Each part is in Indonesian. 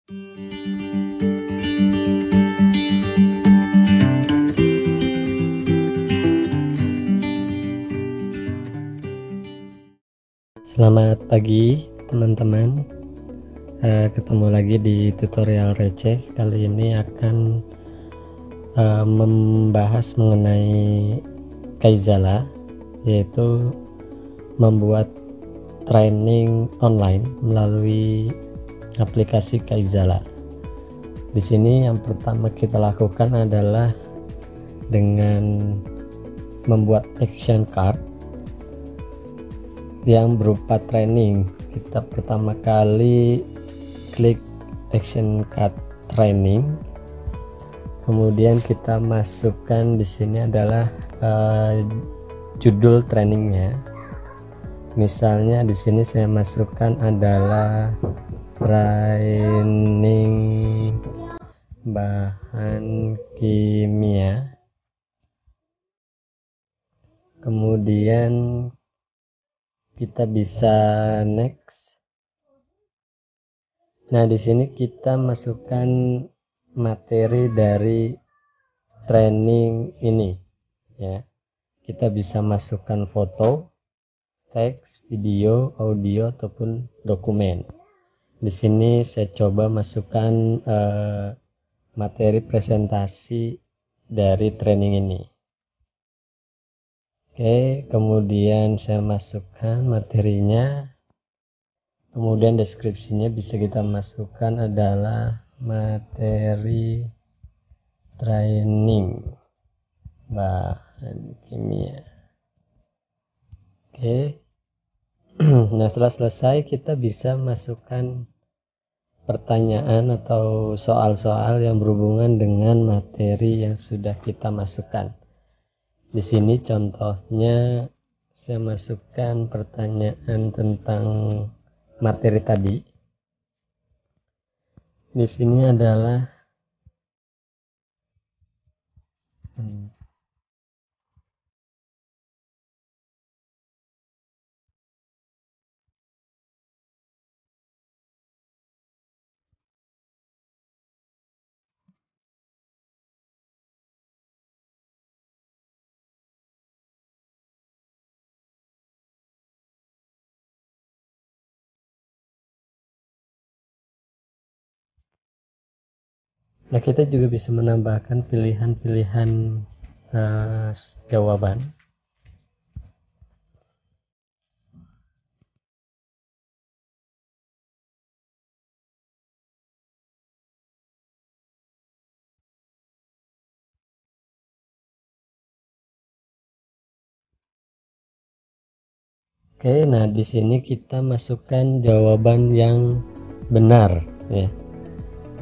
Selamat pagi teman-teman, ketemu lagi di tutorial receh. Kali ini akan membahas mengenai Kaizala, yaitu membuat training online melalui aplikasi Kaizala. Di sini yang pertama kita lakukan adalah dengan membuat action card yang berupa training. Kita pertama kali klik action card training, kemudian kita masukkan di sini adalah judul trainingnya. Misalnya di sini saya masukkan adalah training bahan kimia, kemudian kita bisa next. Nah, di sini kita masukkan materi dari training ini ya. Kita bisa masukkan foto, teks, video, audio ataupun dokumen. Di sini saya coba masukkan materi presentasi dari training ini. Oke, kemudian saya masukkan materinya, kemudian deskripsinya bisa kita masukkan adalah materi training bahan kimia. Oke, nah setelah selesai kita bisa masukkan pertanyaan atau soal-soal yang berhubungan dengan materi yang sudah kita masukkan. Di sini contohnya saya masukkan pertanyaan tentang materi tadi. Di sini adalah nah, kita juga bisa menambahkan pilihan-pilihan jawaban. Oke, nah di sini kita masukkan jawaban yang benar ya.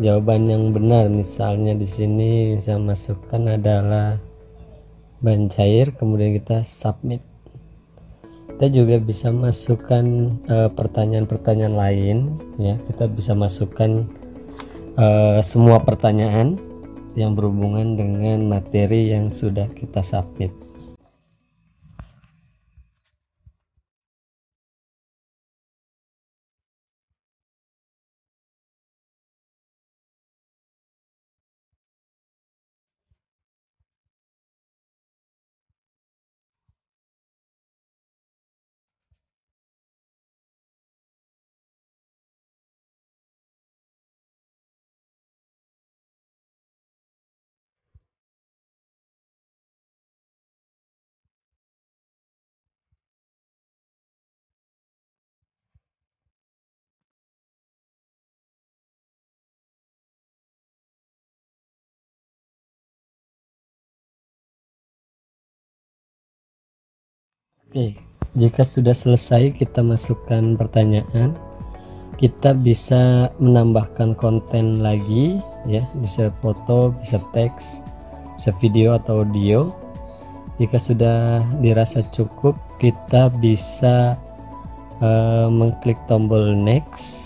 Jawaban yang benar, misalnya di sini saya masukkan adalah bahan cair, kemudian kita submit. Kita juga bisa masukkan pertanyaan-pertanyaan lain ya. Kita bisa masukkan semua pertanyaan yang berhubungan dengan materi yang sudah kita submit. Oke, jika sudah selesai kita masukkan pertanyaan, kita bisa menambahkan konten lagi ya, bisa foto, bisa teks, bisa video atau audio. Jika sudah dirasa cukup, kita bisa mengklik tombol next.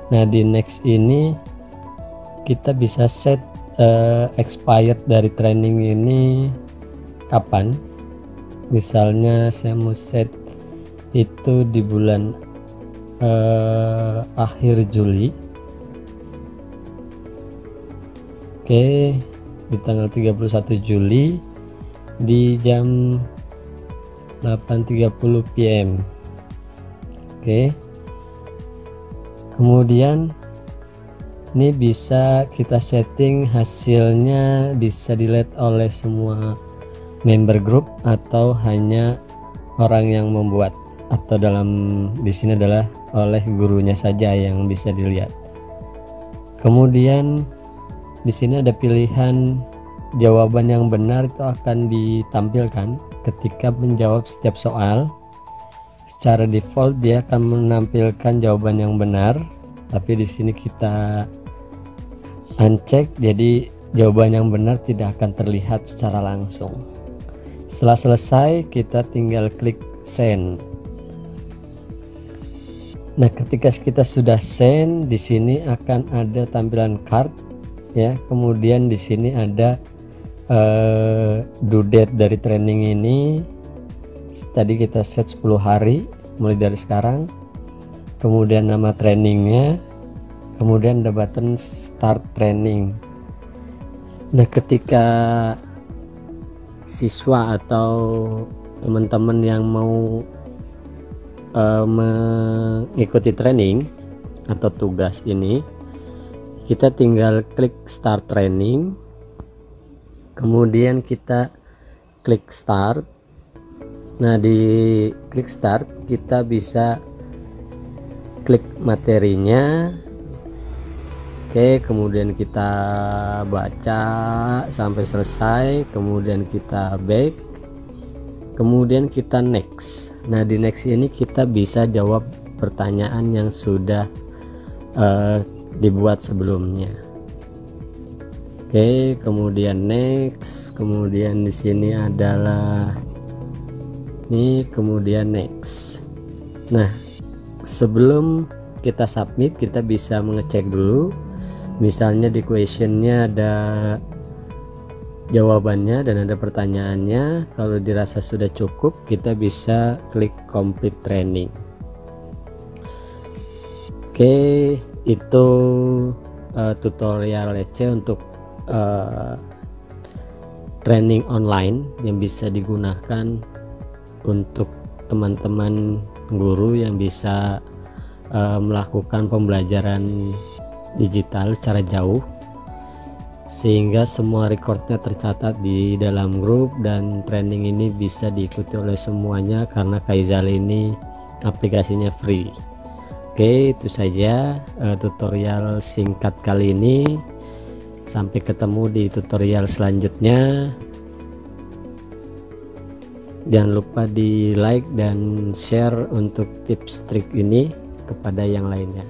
Nah, di next ini kita bisa set expired dari training ini kapan. Misalnya saya mau set itu di bulan akhir Juli. Oke, di tanggal 31 Juli di jam 8.30 PM. Oke, kemudian ini bisa kita setting hasilnya bisa dilihat oleh semua member grup atau hanya orang yang membuat, atau dalam di sini adalah oleh gurunya saja yang bisa dilihat. Kemudian di sini ada pilihan jawaban yang benar, itu akan ditampilkan ketika menjawab setiap soal. Secara default dia akan menampilkan jawaban yang benar, tapi di sini kita uncheck, jadi jawaban yang benar tidak akan terlihat secara langsung. Setelah selesai kita tinggal klik send. Nah, ketika kita sudah send, di sini akan ada tampilan card ya. Kemudian di sini ada due date dari training ini. Tadi kita set 10 hari mulai dari sekarang. Kemudian nama trainingnya, kemudian ada button start training. Nah, ketika siswa atau teman-teman yang mau mengikuti training atau tugas ini, kita tinggal klik start training, kemudian kita klik start. Nah, di klik start kita bisa klik materinya. Oke, kemudian kita baca sampai selesai, kemudian kita back, kemudian kita next. Nah, di next ini kita bisa jawab pertanyaan yang sudah dibuat sebelumnya. Oke, kemudian next, kemudian di sini adalah ini, kemudian next. Nah, sebelum kita submit kita bisa mengecek dulu, misalnya di questionnya ada jawabannya dan ada pertanyaannya. Kalau dirasa sudah cukup, kita bisa klik complete training. Oke, itu tutorial receh untuk training online yang bisa digunakan untuk teman-teman guru yang bisa melakukan pembelajaran digital secara jauh, sehingga semua recordnya tercatat di dalam grup dan training ini bisa diikuti oleh semuanya karena Kaizal ini aplikasinya free. Oke, itu saja tutorial singkat kali ini. Sampai ketemu di tutorial selanjutnya. Jangan lupa di like dan share untuk tips trik ini kepada yang lainnya.